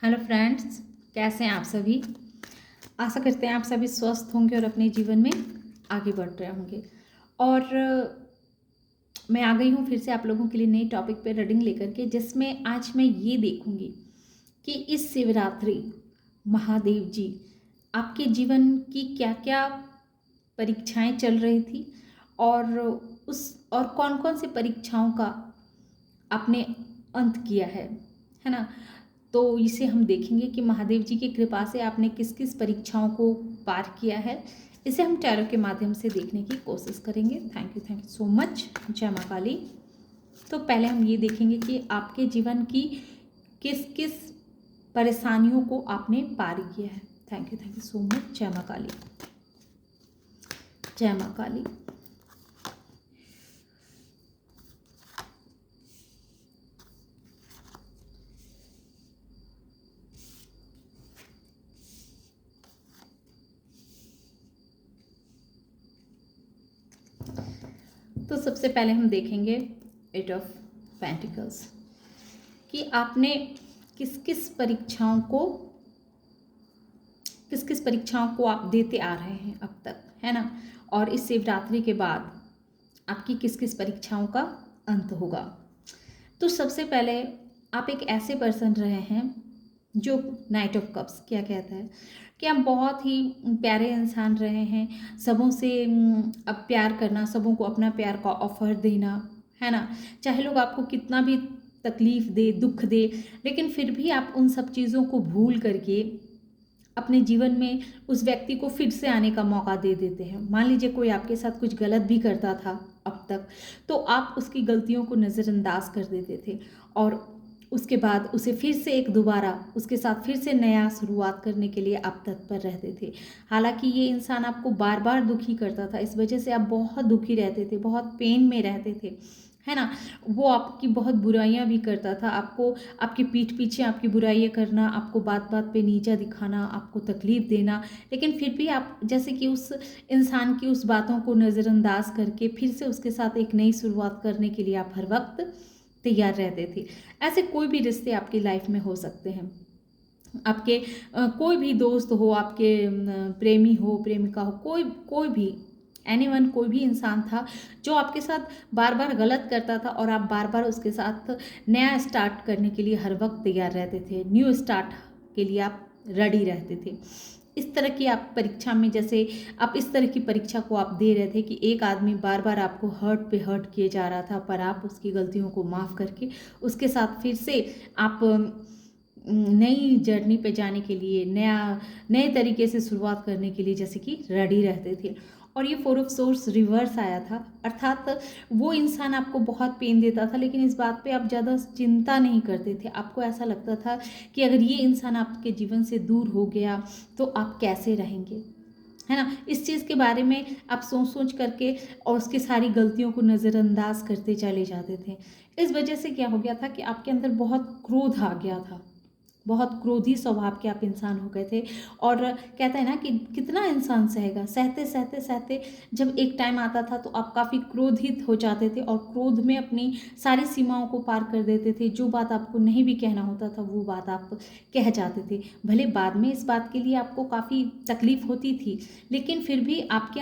Hello friends, कैसे हैं आप सभी। आशा करते हैं आप सभी स्वस्थ होंगे और अपने जीवन में आगे बढ़ रहे होंगे। और मैं आ गई हूँ फिर से आप लोगों के लिए नई टॉपिक पे रीडिंग लेकर के, जिसमें आज मैं ये देखूँगी कि इस शिवरात्रि महादेव जी आपके जीवन की क्या क्या परीक्षाएं चल रही थी और कौन कौन सी परीक्षाओं का आपने अंत किया है ना। तो इसे हम देखेंगे कि महादेव जी की कृपा से आपने किस किस परीक्षाओं को पार किया है। इसे हम टैरो के माध्यम से देखने की कोशिश करेंगे। Thank you so much. जय माँ काली। तो पहले हम ये देखेंगे कि आपके जीवन की किस किस परेशानियों को आपने पार किया है। Thank you so much. जय माँ काली, जय माँ काली। तो सबसे पहले हम देखेंगे एट ऑफ पेंटिकल्स कि आपने किस किस परीक्षाओं को आप देते आ रहे हैं अब तक, है ना। और इस शिवरात्रि के बाद आपकी किस किस परीक्षाओं का अंत होगा। तो सबसे पहले आप एक ऐसे पर्सन रहे हैं जो नाइट ऑफ कप्स क्या कहता है कि हम बहुत ही प्यारे इंसान रहे हैं। सबों से अब प्यार करना, सबों को अपना प्यार का ऑफर देना, है ना। चाहे लोग आपको कितना भी तकलीफ दे, दुख दे, लेकिन फिर भी आप उन सब चीज़ों को भूल करके अपने जीवन में उस व्यक्ति को फिर से आने का मौका दे देते हैं। मान लीजिए कोई आपके साथ कुछ गलत भी करता था अब तक, तो आप उसकी गलतियों को नज़रअंदाज कर देते थे और उसके बाद उसे फिर से एक दोबारा उसके साथ फिर से नया शुरुआत करने के लिए आप तत्पर रहते थे। हालांकि ये इंसान आपको बार बार दुखी करता था, इस वजह से आप बहुत दुखी रहते थे, बहुत पेन में रहते थे, है ना। वो आपकी बहुत बुराइयां भी करता था, आपको आपकी पीठ पीछे आपकी बुराइयां करना, आपको बात बात पे नीचा दिखाना, आपको तकलीफ देना, लेकिन फिर भी आप जैसे कि उस इंसान की उस बातों को नज़रअंदाज करके फिर से उसके साथ एक नई शुरुआत करने के लिए आप हर वक्त तैयार रहते थे। ऐसे कोई भी रिश्ते आपकी लाइफ में हो सकते हैं। आपके कोई भी दोस्त हो, आपके प्रेमी हो, प्रेमिका हो, कोई कोई भी एनीवन, कोई भी इंसान था जो आपके साथ बार बार गलत करता था और आप बार बार उसके साथ नया स्टार्ट करने के लिए हर वक्त तैयार रहते थे। न्यू स्टार्ट के लिए आप रेडी रहते थे। इस तरह की आप परीक्षा में, जैसे आप इस तरह की परीक्षा को आप दे रहे थे कि एक आदमी बार बार आपको हर्ट पे हर्ट किए जा रहा था, पर आप उसकी गलतियों को माफ़ करके उसके साथ फिर से आप नई जर्नी पे जाने के लिए, नए तरीके से शुरुआत करने के लिए जैसे कि रेडी रहते थे। और ये फोर ऑफ सोर्स रिवर्स आया था, अर्थात वो इंसान आपको बहुत पेन देता था, लेकिन इस बात पे आप ज़्यादा चिंता नहीं करते थे। आपको ऐसा लगता था कि अगर ये इंसान आपके जीवन से दूर हो गया तो आप कैसे रहेंगे, है ना। इस चीज़ के बारे में आप सोच सोच करके और उसकी सारी गलतियों को नज़रअंदाज करते चले जाते थे। इस वजह से क्या हो गया था कि आपके अंदर बहुत क्रोध आ गया था, बहुत क्रोधी स्वभाव के आप इंसान हो गए थे। और कहते हैं ना कि कितना इंसान सहेगा, सहते सहते सहते जब एक टाइम आता था तो आप काफ़ी क्रोधित हो जाते थे और क्रोध में अपनी सारी सीमाओं को पार कर देते थे। जो बात आपको नहीं भी कहना होता था वो बात आप कह जाते थे। भले बाद में इस बात के लिए आपको काफ़ी तकलीफ होती थी, लेकिन फिर भी आपके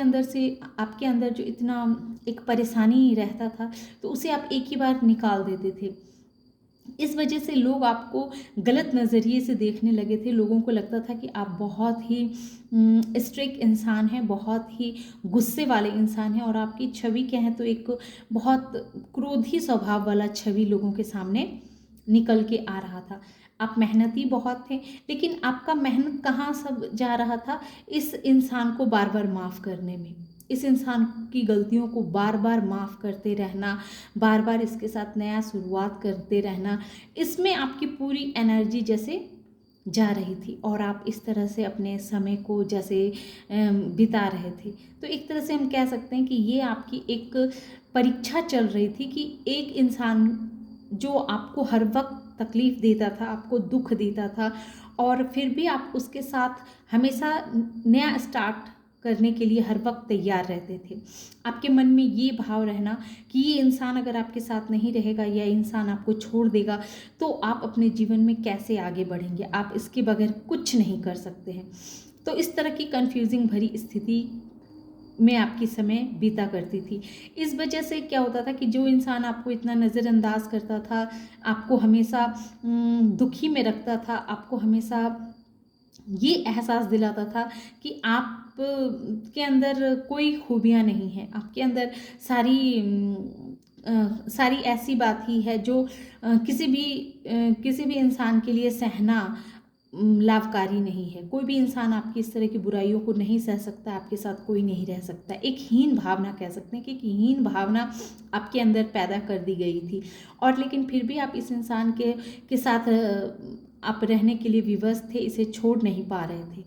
अंदर जो इतना एक परेशानी रहता था तो उसे आप एक ही बार निकाल देते थे। इस वजह से लोग आपको गलत नज़रिए से देखने लगे थे। लोगों को लगता था कि आप बहुत ही स्ट्रिक्ट इंसान हैं, बहुत ही गुस्से वाले इंसान हैं, और आपकी छवि क्या है तो एक बहुत क्रोधी स्वभाव वाला छवि लोगों के सामने निकल के आ रहा था। आप मेहनती बहुत थे, लेकिन आपका मेहनत कहाँ सब जा रहा था, इस इंसान को बार बार माफ़ करने में, इस इंसान की गलतियों को बार बार माफ़ करते रहना, बार बार इसके साथ नया शुरुआत करते रहना, इसमें आपकी पूरी एनर्जी जैसे जा रही थी और आप इस तरह से अपने समय को जैसे बिता रहे थे। तो एक तरह से हम कह सकते हैं कि ये आपकी एक परीक्षा चल रही थी कि एक इंसान जो आपको हर वक्त तकलीफ़ देता था, आपको दुख देता था, और फिर भी आप उसके साथ हमेशा नया स्टार्ट करने के लिए हर वक्त तैयार रहते थे। आपके मन में ये भाव रहना कि ये इंसान अगर आपके साथ नहीं रहेगा या इंसान आपको छोड़ देगा तो आप अपने जीवन में कैसे आगे बढ़ेंगे, आप इसके बगैर कुछ नहीं कर सकते हैं। तो इस तरह की कंफ्यूजिंग भरी स्थिति में आपकी समय बीता करती थी। इस वजह से क्या होता था कि जो इंसान आपको इतना नज़रअंदाज करता था, आपको हमेशा दुखी में रखता था, आपको हमेशा ये एहसास दिलाता था कि आप के अंदर कोई खूबियाँ नहीं हैं, आपके अंदर सारी ऐसी बात ही है जो किसी भी इंसान के लिए सहना लाभकारी नहीं है। कोई भी इंसान आपकी इस तरह की बुराइयों को नहीं सह सकता, आपके साथ कोई नहीं रह सकता। एक हीन भावना कह सकते हैं कि एक हीन भावना आपके अंदर पैदा कर दी गई थी, और लेकिन फिर भी आप इस इंसान के साथ आप रहने के लिए विवश थे, इसे छोड़ नहीं पा रहे थे,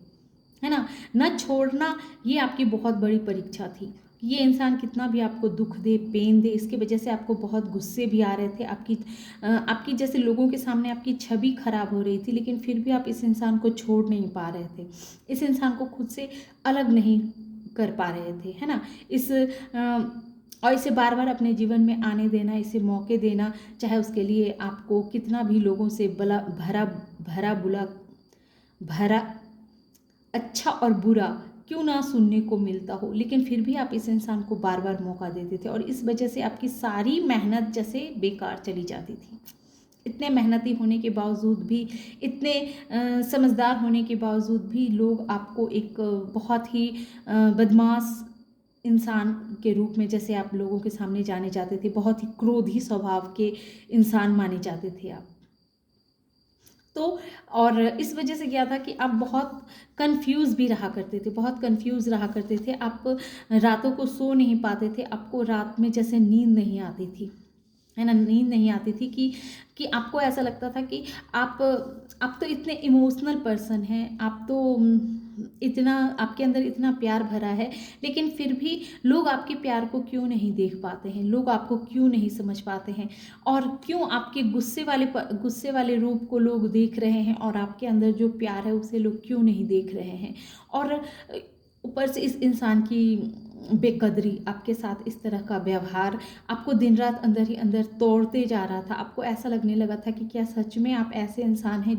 है ना। न छोड़ना ये आपकी बहुत बड़ी परीक्षा थी। ये इंसान कितना भी आपको दुख दे, पेन दे, इसकी वजह से आपको बहुत गुस्से भी आ रहे थे, आपकी जैसे लोगों के सामने आपकी छवि खराब हो रही थी, लेकिन फिर भी आप इस इंसान को छोड़ नहीं पा रहे थे, इस इंसान को खुद से अलग नहीं कर पा रहे थे, है ना। और इसे बार बार अपने जीवन में आने देना, इसे मौके देना, चाहे उसके लिए आपको कितना भी लोगों से भरा अच्छा और बुरा क्यों ना सुनने को मिलता हो, लेकिन फिर भी आप इस इंसान को बार बार मौका देते थे, और इस वजह से आपकी सारी मेहनत जैसे बेकार चली जाती थी। इतने मेहनती होने के बावजूद भी, इतने समझदार होने के बावजूद भी लोग आपको एक बहुत ही बदमाश इंसान के रूप में जैसे आप लोगों के सामने जाने जाते थे, बहुत ही क्रोधी स्वभाव के इंसान माने जाते थे आप। तो और इस वजह से क्या था कि आप बहुत कंफ्यूज भी रहा करते थे, बहुत कंफ्यूज रहा करते थे, आप रातों को सो नहीं पाते थे, आपको रात में जैसे नींद नहीं आती थी, है ना, नींद नहीं आती थी कि आपको ऐसा लगता था कि आप तो इतने इमोशनल पर्सन हैं, आप तो इतना, आपके अंदर इतना प्यार भरा है, लेकिन फिर भी लोग आपके प्यार को क्यों नहीं देख पाते हैं, लोग आपको क्यों नहीं समझ पाते हैं, और क्यों आपके गुस्से वाले रूप को लोग देख रहे हैं, और आपके अंदर जो प्यार है उसे लोग क्यों नहीं देख रहे हैं। और ऊपर से इस इंसान की बेकदरी, आपके साथ इस तरह का व्यवहार आपको दिन रात अंदर ही अंदर तोड़ते जा रहा था। आपको ऐसा लगने लगा था कि क्या सच में आप ऐसे इंसान हैं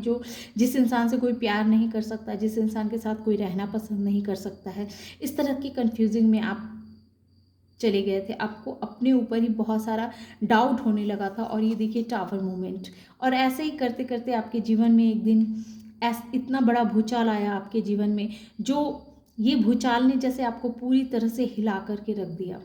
जिस इंसान से कोई प्यार नहीं कर सकता, जिस इंसान के साथ कोई रहना पसंद नहीं कर सकता है। इस तरह की कंफ्यूजिंग में आप चले गए थे, आपको अपने ऊपर ही बहुत सारा डाउट होने लगा था। और ये देखिए टावर मोमेंट, और ऐसे ही करते करते आपके जीवन में एक दिन इतना बड़ा भूचाल आया आपके जीवन में, जो ये भूचाल ने जैसे आपको पूरी तरह से हिला करके रख दिया,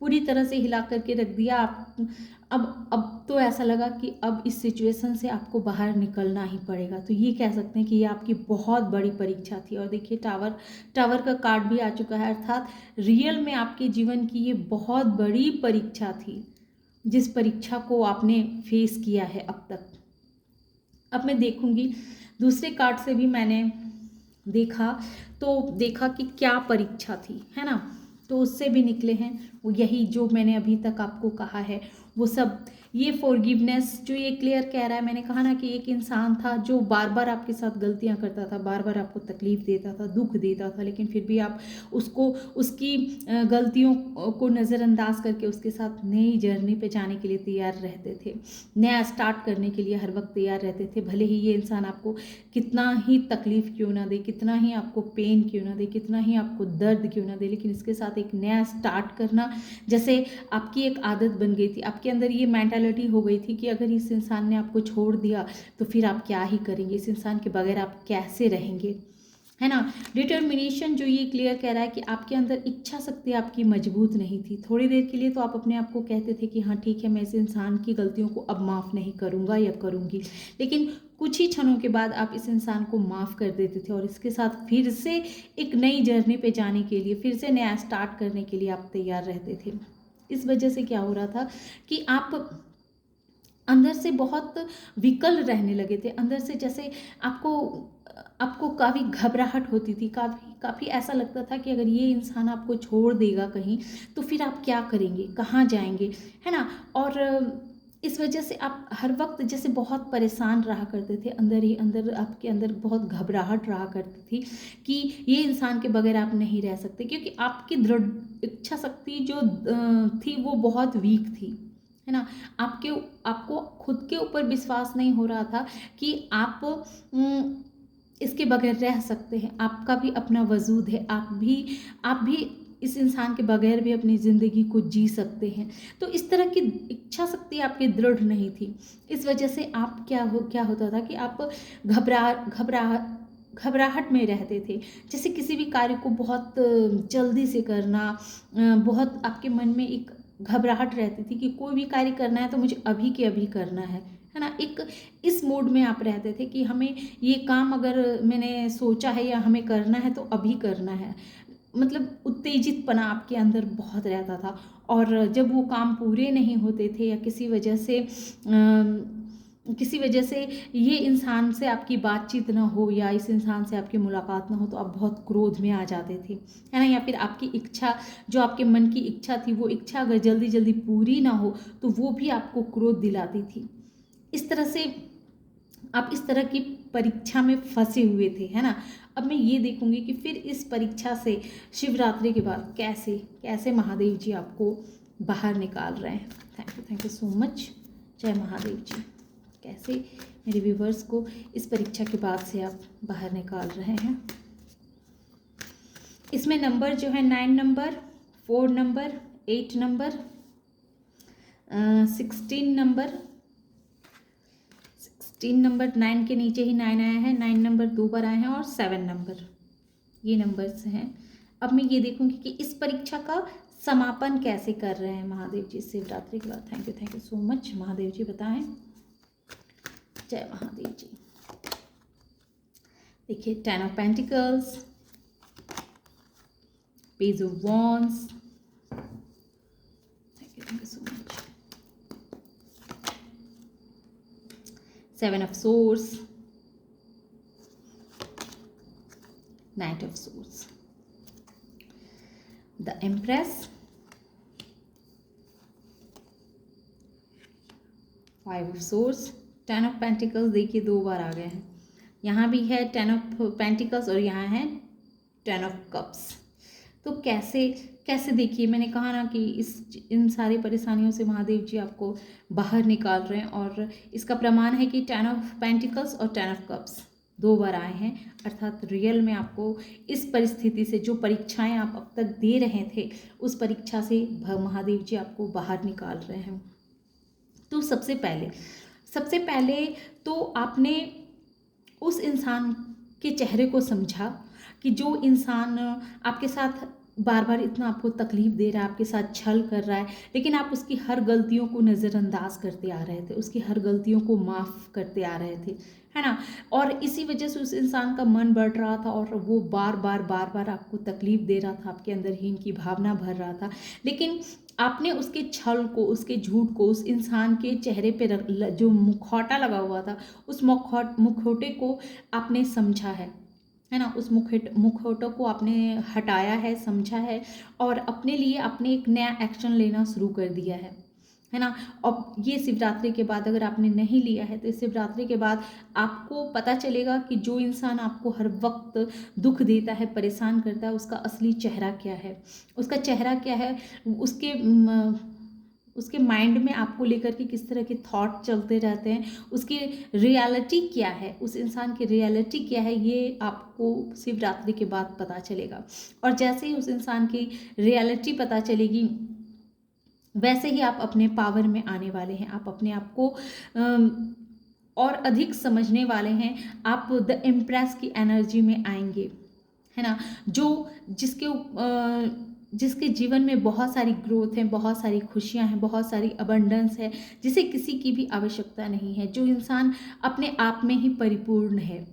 पूरी तरह से हिला करके रख दिया। आप अब तो ऐसा लगा कि अब इस सिचुएशन से आपको बाहर निकलना ही पड़ेगा। तो ये कह सकते हैं कि ये आपकी बहुत बड़ी परीक्षा थी। और देखिए टावर का कार्ड भी आ चुका है, अर्थात रियल में आपके जीवन की ये बहुत बड़ी परीक्षा थी, जिस परीक्षा को आपने फेस किया है अब तक। अब मैं देखूंगी दूसरे कार्ड से भी मैंने देखा कि क्या परीक्षा थी, है ना। तो उससे भी निकले हैं वो यही जो मैंने अभी तक आपको कहा है, वो सब ये फॉरगिवनेस जो ये क्लियर कह रहा है। मैंने कहा ना कि एक इंसान था जो बार बार आपके साथ गलतियां करता था, बार बार आपको तकलीफ देता था, दुख देता था, लेकिन फिर भी आप उसकी गलतियों को नज़रअंदाज करके उसके साथ नई जर्नी पे जाने के लिए तैयार रहते थे, नया स्टार्ट करने के लिए हर वक्त तैयार रहते थे। भले ही ये इंसान आपको कितना ही तकलीफ क्यों ना दे, कितना ही आपको पेन क्यों ना दे, कितना ही आपको दर्द क्यों ना दे, लेकिन इसके साथ एक नया स्टार्ट करना जैसे आपकी एक आदत बन गई थी। आपके अंदर ये मेंटालिटी हो गई थी कि अगर इस इंसान ने आपको छोड़ दिया तो फिर आप क्या ही करेंगे, इस इंसान के बगैर आप कैसे रहेंगे, है ना। डिटर्मिनेशन जो ये क्लियर कह रहा है कि आपके अंदर इच्छा शक्ति आपकी मजबूत नहीं थी। थोड़ी देर के लिए तो आप अपने आप को कहते थे कि हाँ ठीक है, मैं इस इंसान की गलतियों को अब माफ़ नहीं करूँगा या करूँगी, लेकिन कुछ ही क्षणों के बाद आप इस इंसान को माफ़ कर देते थे और इसके साथ फिर से एक नई जर्नी पे जाने के लिए, फिर से नया स्टार्ट करने के लिए आप तैयार रहते थे। इस वजह से क्या हो रहा था कि आप अंदर से बहुत विकल रहने लगे थे, अंदर से जैसे आपको काफ़ी घबराहट होती थी, काफ़ी ऐसा लगता था कि अगर ये इंसान आपको छोड़ देगा कहीं तो फिर आप क्या करेंगे, कहाँ जाएंगे, है ना। और इस वजह से आप हर वक्त जैसे बहुत परेशान रहा करते थे, अंदर ही अंदर आपके अंदर बहुत घबराहट रहा करती थी कि ये इंसान के बगैर आप नहीं रह सकते, क्योंकि आपकी दृढ़ इच्छा शक्ति जो थी वो बहुत वीक थी, है ना। आपको खुद के ऊपर विश्वास नहीं हो रहा था कि आप इसके बगैर रह सकते हैं, आपका भी अपना वजूद है, आप भी इस इंसान के बगैर भी अपनी ज़िंदगी को जी सकते हैं। तो इस तरह की इच्छा शक्ति आपकी दृढ़ नहीं थी। इस वजह से आप क्या होता था कि आप घबराहट में रहते थे। जैसे किसी भी कार्य को बहुत जल्दी से करना, बहुत आपके मन में एक घबराहट रहती थी कि कोई भी कार्य करना है तो मुझे अभी के अभी करना है ना। एक इस मोड में आप रहते थे कि हमें ये काम अगर मैंने सोचा है या हमें करना है तो अभी करना है, मतलब उत्तेजितपना आपके अंदर बहुत रहता था। और जब वो काम पूरे नहीं होते थे या किसी वजह से ये इंसान से आपकी बातचीत ना हो या इस इंसान से आपकी मुलाकात ना हो तो आप बहुत क्रोध में आ जाते थे, है ना। या फिर आपकी इच्छा, जो आपके मन की इच्छा थी, वो इच्छा अगर जल्दी जल्दी पूरी ना हो तो वो भी आपको क्रोध दिलाती थी। इस तरह से आप इस तरह की परीक्षा में फंसे हुए थे, है ना। अब मैं ये देखूंगी कि फिर इस परीक्षा से शिवरात्रि के बाद कैसे कैसे महादेव जी आपको बाहर निकाल रहे हैं। Thank you so much. जय महादेव जी। कैसे मेरे व्यूवर्स को इस परीक्षा के बाद से आप बाहर निकाल रहे हैं। इसमें नंबर जो है 9 number, 4 number, 8 number, 16 number, 16 number, 9 के नीचे ही 9 आया है, 9 नंबर 2 बार आए हैं और 7 नंबर, ये नंबर्स हैं। अब मैं ये देखूंगी कि इस परीक्षा का समापन कैसे कर रहे हैं महादेव जी शिवरात्रि के बाद। Thank you so much Mahadev ji, बताएं। जय महादेव जी। देखिए 10 of pentacles, page of wands, thank you so much, 7 of swords, Knight of Swords, the Empress, 5 of Swords, 10 of Pentacles। देखिए 2 बार आ गए हैं, यहाँ भी है 10 of Pentacles और यहाँ है 10 of Cups। तो कैसे देखिए, मैंने कहा ना कि इन सारी परेशानियों से महादेव जी आपको बाहर निकाल रहे हैं, और इसका प्रमाण है कि 10 ऑफ पेंटिकल्स और 10 ऑफ कप्स 2 बार आए हैं। अर्थात रियल में आपको इस परिस्थिति से, जो परीक्षाएं आप अब तक दे रहे थे, उस परीक्षा से महादेव जी आपको बाहर निकाल रहे हैं। तो सबसे पहले तो आपने उस इंसान के चेहरे को समझा कि जो इंसान आपके साथ बार बार इतना आपको तकलीफ दे रहा है, आपके साथ छल कर रहा है, लेकिन आप उसकी हर गलतियों को नज़रअंदाज करते आ रहे थे, उसकी हर गलतियों को माफ़ करते आ रहे थे, है ना। और इसी वजह से उस इंसान का मन बढ़ रहा था और वो बार बार आपको तकलीफ दे रहा था, आपके अंदर हीन की भावना भर रहा था। लेकिन आपने उसके छल को, उसके झूठ को, उस इंसान के चेहरे पे जो मुखौटा लगा हुआ था, उस मुखौटे को आपने समझा है ना। उस मुखौटों को आपने हटाया है, समझा है, और अपने लिए आपने एक नया एक्शन लेना शुरू कर दिया है ना। अब ये शिवरात्रि के बाद अगर आपने नहीं लिया है तो इस शिवरात्रि के बाद आपको पता चलेगा कि जो इंसान आपको हर वक्त दुख देता है, परेशान करता है, उसका असली चेहरा क्या है, उसका चेहरा क्या है, उसके माइंड में आपको लेकर के किस तरह के थॉट चलते रहते हैं, उसकी रियलिटी क्या है, उस इंसान की रियलिटी क्या है, ये आपको शिवरात्रि के बाद पता चलेगा। और जैसे ही उस इंसान की रियलिटी पता चलेगी, वैसे ही आप अपने पावर में आने वाले हैं, आप अपने आप को और अधिक समझने वाले हैं, आप द इम्प्रेस की एनर्जी में आएंगे, है ना। जिसके जीवन में बहुत सारी ग्रोथ है, बहुत सारी खुशियां हैं, बहुत सारी अबंडेंस है, जिसे किसी की भी आवश्यकता नहीं है, जो इंसान अपने आप में ही परिपूर्ण है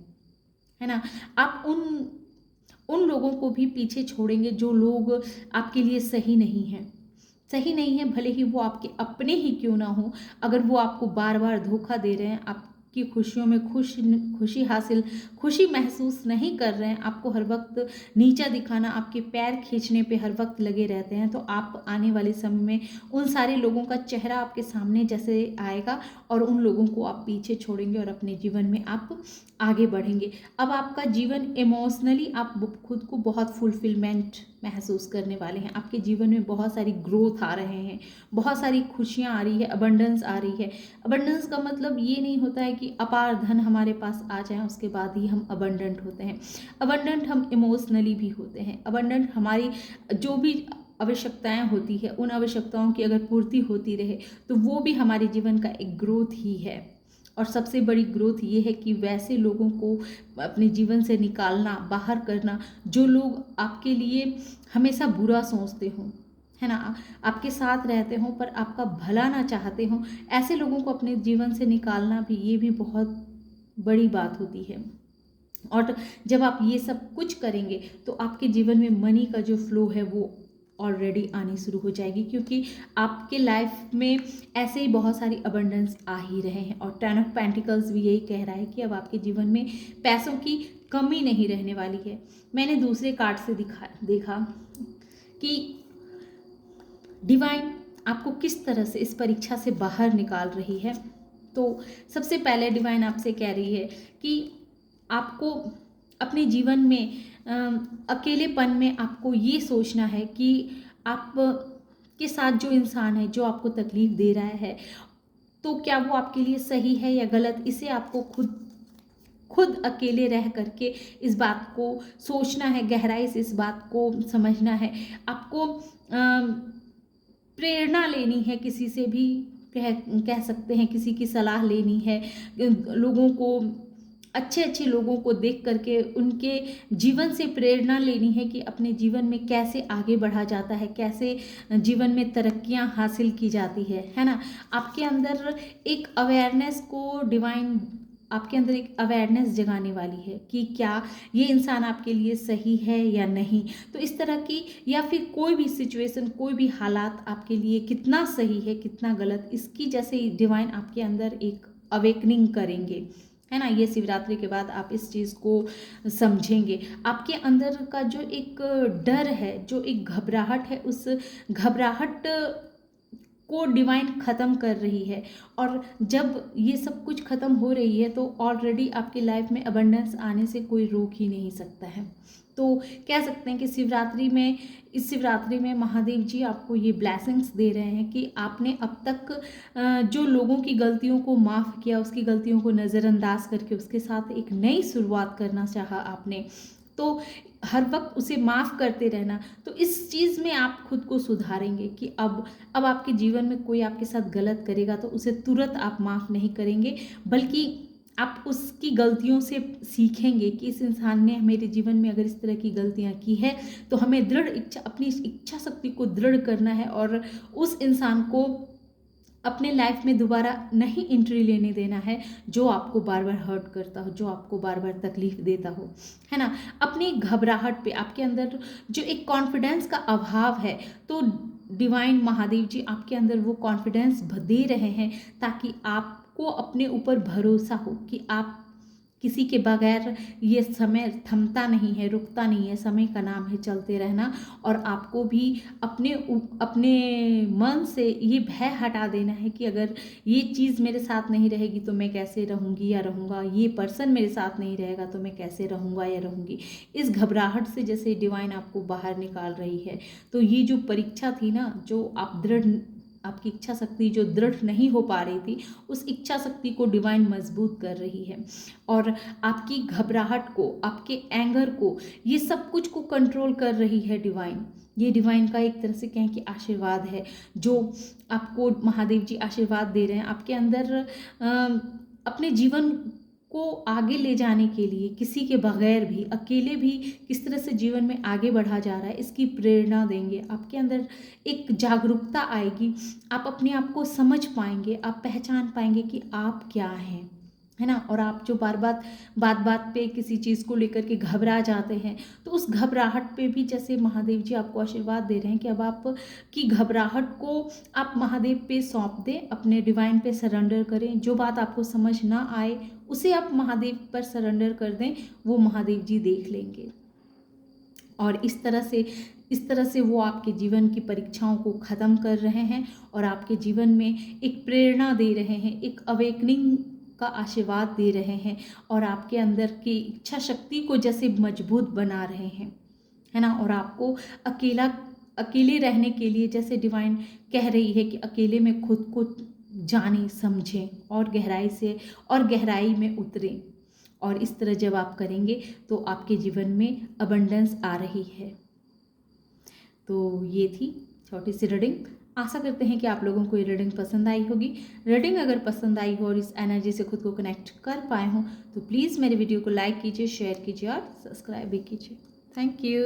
ना। आप उन लोगों को भी पीछे छोड़ेंगे जो लोग आपके लिए सही नहीं है, भले ही वो आपके अपने ही क्यों ना हो। अगर वो आपको बार बार धोखा दे रहे हैं, की खुशियों में खुशी महसूस नहीं कर रहे हैं, आपको हर वक्त नीचा दिखाना, आपके पैर खींचने पे हर वक्त लगे रहते हैं, तो आप आने वाले समय में उन सारे लोगों का चेहरा आपके सामने जैसे आएगा और उन लोगों को आप पीछे छोड़ेंगे और अपने जीवन में आप आगे बढ़ेंगे। अब आपका जीवन इमोशनली आप खुद को बहुत फुलफिलमेंट महसूस करने वाले हैं। आपके जीवन में बहुत सारी ग्रोथ आ रहे हैं, बहुत सारी खुशियाँ आ रही है, अबंडेंस आ रही है। अबंडेंस का मतलब ये नहीं होता है कि अपार धन हमारे पास आ जाए उसके बाद ही हम अबंडेंट होते हैं। अबंडेंट हम इमोशनली भी होते हैं। अबंडेंट हमारी जो भी आवश्यकताएं होती है, उन आवश्यकताओं की अगर पूर्ति होती रहे तो वो भी हमारे जीवन का एक ग्रोथ ही है। और सबसे बड़ी ग्रोथ ये है कि वैसे लोगों को अपने जीवन से निकालना, बाहर करना, जो लोग आपके लिए हमेशा बुरा सोचते हों, है ना, आपके साथ रहते हों पर आपका भला ना चाहते हों, ऐसे लोगों को अपने जीवन से निकालना भी, ये भी बहुत बड़ी बात होती है। और जब आप ये सब कुछ करेंगे तो आपके जीवन में मनी का जो फ्लो है वो ऑलरेडी आनी शुरू हो जाएगी, क्योंकि आपके लाइफ में ऐसे ही बहुत सारी अबंडेंस आ ही रहे हैं। और 10 ऑफ पेंटिकल्स भी यही कह रहा है कि अब आपके जीवन में पैसों की कमी नहीं रहने वाली है। मैंने दूसरे कार्ड से देखा कि डिवाइन आपको किस तरह से इस परीक्षा से बाहर निकाल रही है। तो सबसे पहले डिवाइन आपसे कह रही है कि आपको अपने जीवन में अकेलेपन में आपको ये सोचना है कि आप के साथ जो इंसान है, जो आपको तकलीफ दे रहा है, तो क्या वो आपके लिए सही है या गलत, इसे आपको खुद अकेले रह करके इस बात को सोचना है, गहराई से इस बात को समझना है। आपको प्रेरणा लेनी है, किसी से भी कह सकते हैं, किसी की सलाह लेनी है, लोगों को, अच्छे लोगों को देख करके उनके जीवन से प्रेरणा लेनी है कि अपने जीवन में कैसे आगे बढ़ा जाता है, कैसे जीवन में तरक्कियां हासिल की जाती है ना। आपके अंदर एक अवेयरनेस को डिवाइन, आपके अंदर एक अवेयरनेस जगाने वाली है कि क्या ये इंसान आपके लिए सही है या नहीं। तो इस तरह की, या फिर कोई भी सिचुएशन, कोई भी हालात आपके लिए कितना सही है, कितना गलत, इसकी जैसे डिवाइन आपके अंदर एक अवेकनिंग करेंगे, है ना। ये शिवरात्रि के बाद आप इस चीज़ को समझेंगे। आपके अंदर का जो एक डर है, जो एक घबराहट है, उस घबराहट को डिवाइन ख़त्म कर रही है। और जब ये सब कुछ ख़त्म हो रही है तो ऑलरेडी आपकी लाइफ में अबंडेंस आने से कोई रोक ही नहीं सकता है। तो कह सकते हैं कि इस शिवरात्रि में महादेव जी आपको ये ब्लेसिंग्स दे रहे हैं कि आपने अब तक जो लोगों की गलतियों को माफ़ किया, उसकी गलतियों को नज़रअंदाज करके उसके साथ एक नई शुरुआत करना चाहा आपने, तो हर वक्त उसे माफ़ करते रहना। तो इस चीज़ में आप खुद को सुधारेंगे कि अब आपके जीवन में कोई आपके साथ गलत करेगा तो उसे तुरंत आप माफ़ नहीं करेंगे, बल्कि आप उसकी गलतियों से सीखेंगे कि इस इंसान ने मेरे जीवन में अगर इस तरह की गलतियां की है तो हमें अपनी इच्छा शक्ति को दृढ़ करना है और उस इंसान को अपने लाइफ में दोबारा नहीं एंट्री लेने देना है जो आपको बार बार हर्ट करता हो, जो आपको बार बार तकलीफ देता हो, है ना। अपनी घबराहट पे, आपके अंदर जो एक कॉन्फिडेंस का अभाव है, तो डिवाइन महादेव जी आपके अंदर वो कॉन्फिडेंस दे रहे हैं ताकि आपको अपने ऊपर भरोसा हो कि आप किसी के बगैर, ये समय थमता नहीं है, रुकता नहीं है, समय का नाम है चलते रहना। और आपको भी अपने मन से ये भय हटा देना है कि अगर ये चीज़ मेरे साथ नहीं रहेगी तो मैं कैसे रहूँगी या रहूँगा, ये पर्सन मेरे साथ नहीं रहेगा तो मैं कैसे रहूँगा या रहूँगी। इस घबराहट से जैसे डिवाइन आपको बाहर निकाल रही है, तो ये जो परीक्षा थी ना, जो आपकी इच्छा शक्ति जो दृढ़ नहीं हो पा रही थी, उस इच्छा शक्ति को डिवाइन मजबूत कर रही है। और आपकी घबराहट को, आपके एंगर को, ये सब कुछ को कंट्रोल कर रही है डिवाइन। ये डिवाइन का एक तरह से कहें कि आशीर्वाद है जो आपको महादेव जी आशीर्वाद दे रहे हैं। आपके अंदर अपने जीवन को आगे ले जाने के लिए किसी के बगैर भी, अकेले भी किस तरह से जीवन में आगे बढ़ा जा रहा है, इसकी प्रेरणा देंगे। आपके अंदर एक जागरूकता आएगी, आप अपने आप को समझ पाएंगे, आप पहचान पाएंगे कि आप क्या हैं, है ना। और आप जो बात बात पे किसी चीज़ को लेकर के घबरा जाते हैं, तो उस घबराहट पे भी जैसे महादेव जी आपको आशीर्वाद दे रहे हैं कि अब आप की घबराहट को आप महादेव पे सौंप दें, अपने डिवाइन पे सरेंडर करें। जो बात आपको समझ ना आए उसे आप महादेव पर सरेंडर कर दें, वो महादेव जी देख लेंगे। और इस तरह से वो आपके जीवन की परीक्षाओं को ख़त्म कर रहे हैं और आपके जीवन में एक प्रेरणा दे रहे हैं, एक अवेकनिंग का आशीर्वाद दे रहे हैं और आपके अंदर की इच्छा शक्ति को जैसे मजबूत बना रहे हैं, है ना। और आपको अकेले रहने के लिए जैसे डिवाइन कह रही है कि अकेले में खुद को जानें, समझें और गहराई में उतरें। और इस तरह जब आप करेंगे तो आपके जीवन में अबंडेंस आ रही है। तो ये थी छोटी सी रीडिंग। आशा करते हैं कि आप लोगों को ये रीडिंग पसंद आई होगी। रीडिंग अगर पसंद आई हो और इस एनर्जी से खुद को कनेक्ट कर पाए हों तो प्लीज़ मेरे वीडियो को लाइक कीजिए, शेयर कीजिए और सब्सक्राइब भी कीजिए। Thank you.